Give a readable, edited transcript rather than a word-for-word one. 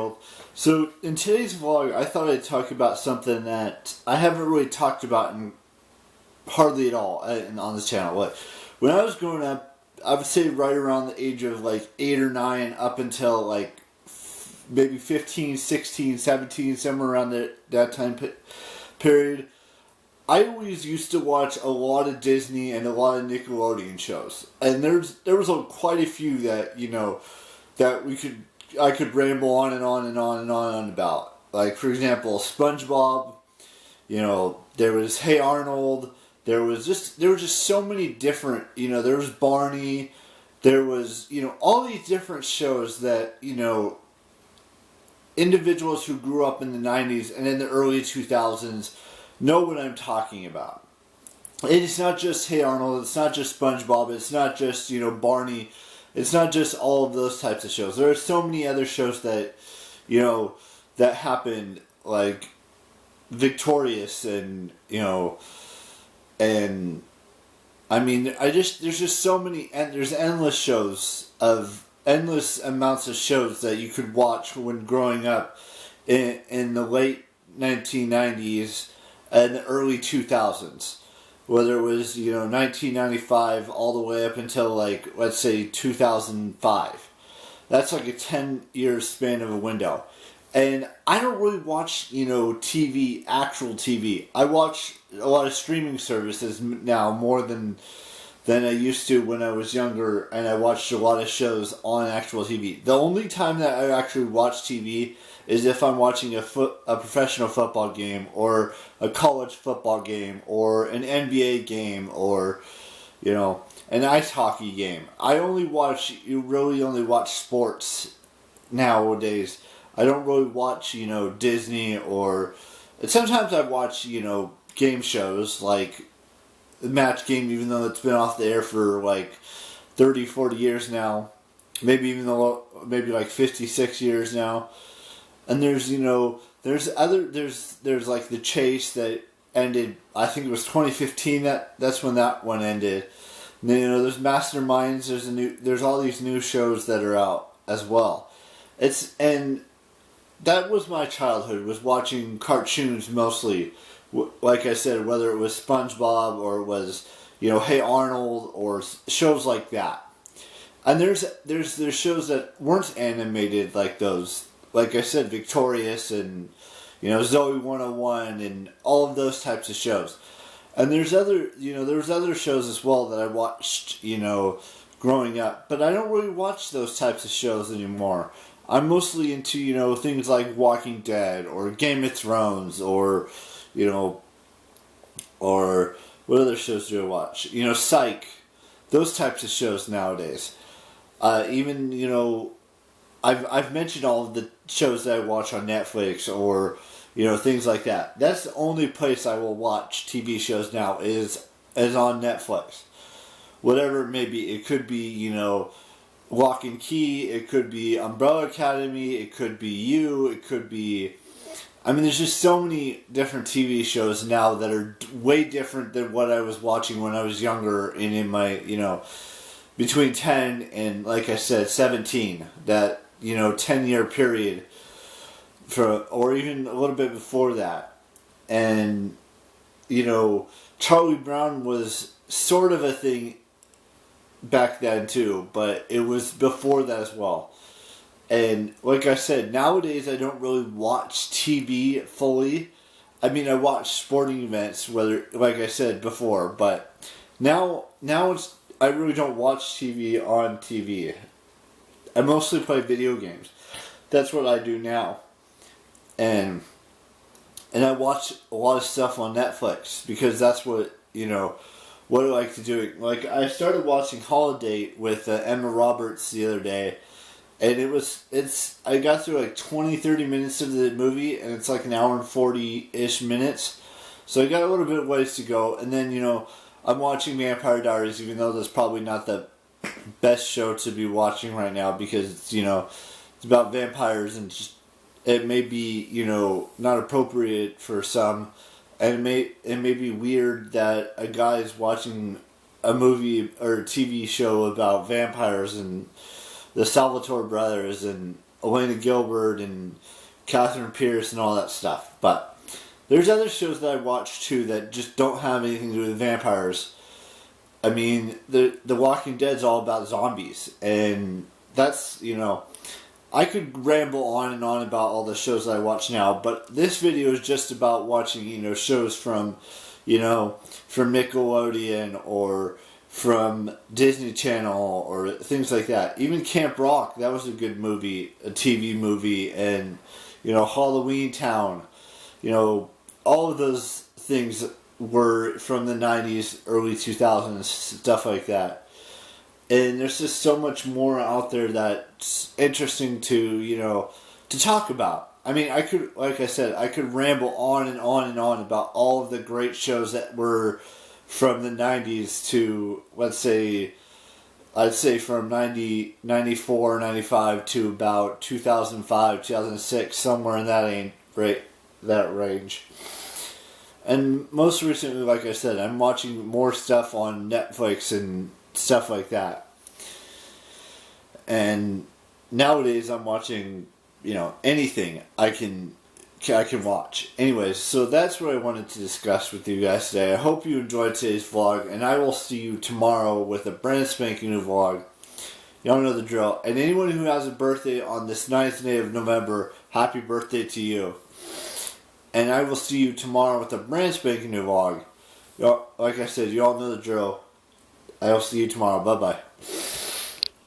Gerald. So in today's vlog, I thought I'd talk about something that I haven't really talked about in hardly at all on this channel. Like, when I was growing up, I would say right around the age of like 8 or 9 up until like maybe 15, 16, 17, somewhere around that time period, I always used to watch a lot of Disney and a lot of Nickelodeon shows. And there was quite a few that, that I could ramble on and on and on and on about. Like, for example, SpongeBob, there was Hey Arnold, there were just so many different, there was Barney, there was, all these different shows that, individuals who grew up in the 90s and in the early 2000s know what I'm talking about. It's not just Hey Arnold, it's not just SpongeBob, it's not just, Barney, it's not just all of those types of shows. There are so many other shows that, that happened, like Victorious and, and I mean, there's just so many, and there's endless amounts of shows that you could watch when growing up in the late 1990s and the early 2000s. Whether it was, 1995 all the way up until, like, let's say 2005. That's like a 10-year span of a window. And I don't really watch, TV, actual TV. I watch a lot of streaming services now more than I used to when I was younger, and I watched a lot of shows on actual TV. The only time that I actually watch TV is if I'm watching a professional football game, or a college football game, or an NBA game, or, an ice hockey game. I really only watch sports nowadays. I don't really watch, Disney, or sometimes I watch, game shows like Match Game, even though it's been off the air for like 30, 40 years now. Maybe like 56 years now. And there's like The Chase that ended, I think it was 2015, that's when that one ended. And then, there's Masterminds, there's all these new shows that are out as well. And that was my childhood, was watching cartoons mostly. Like I said, whether it was SpongeBob or it was, Hey Arnold or shows like that. And there's shows that weren't animated like those. Like I said, Victorious and, Zoe 101 and all of those types of shows. And there's other shows as well that I watched, growing up. But I don't really watch those types of shows anymore. I'm mostly into, things like Walking Dead or Game of Thrones or, or what other shows do I watch? Psych. Those types of shows nowadays. Even, I've mentioned all of the shows that I watch on Netflix or, things like that. That's the only place I will watch TV shows now is on Netflix. Whatever it may be. It could be, Lock and Key. It could be Umbrella Academy. It could be You. It could be... I mean, there's just so many different TV shows now that are way different than what I was watching when I was younger and in my, between 10 and, like I said, 17. That, 10-year period, or even a little bit before that. And, Charlie Brown was sort of a thing back then too, but it was before that as well. And like I said, nowadays I don't really watch TV fully. I mean, I watch sporting events, like I said before, but now I really don't watch TV on TV. I mostly play video games. That's what I do now. And I watch a lot of stuff on Netflix because that's what I like to do. Like, I started watching Holiday with Emma Roberts the other day. And I got through like 20, 30 minutes of the movie, and it's like an hour and 40-ish minutes. So I got a little bit of ways to go. And then, I'm watching Vampire Diaries, even though that's probably not the best show to be watching right now because, it's about vampires and just, it may be, not appropriate for some. And it may be weird that a guy is watching a movie or a TV show about vampires and the Salvatore brothers and Elena Gilbert and Catherine Pierce and all that stuff. But there's other shows that I watch too that just don't have anything to do with vampires. I mean, The Walking Dead's all about zombies, and that's, I could ramble on and on about all the shows that I watch now, but this video is just about watching, shows from Nickelodeon or from Disney Channel or things like that. Even Camp Rock, that was a good movie, a TV movie, and, Halloween Town, all of those things were from the 90s, early 2000s, stuff like that. And there's just so much more out there that's interesting to talk about. I mean, I could ramble on and on and on about all of the great shows that were from the 90s to, I'd say from 94, 95 to about 2005, 2006, somewhere in that range. And most recently, like I said, I'm watching more stuff on Netflix and stuff like that. And nowadays I'm watching, anything I can watch. Anyways, so that's what I wanted to discuss with you guys today. I hope you enjoyed today's vlog, and I will see you tomorrow with a brand spanking new vlog. Y'all know the drill. And anyone who has a birthday on this 9th day of November, happy birthday to you. And I will see you tomorrow with a brand spanking new vlog. Like I said, you all know the drill. I will see you tomorrow. Bye-bye.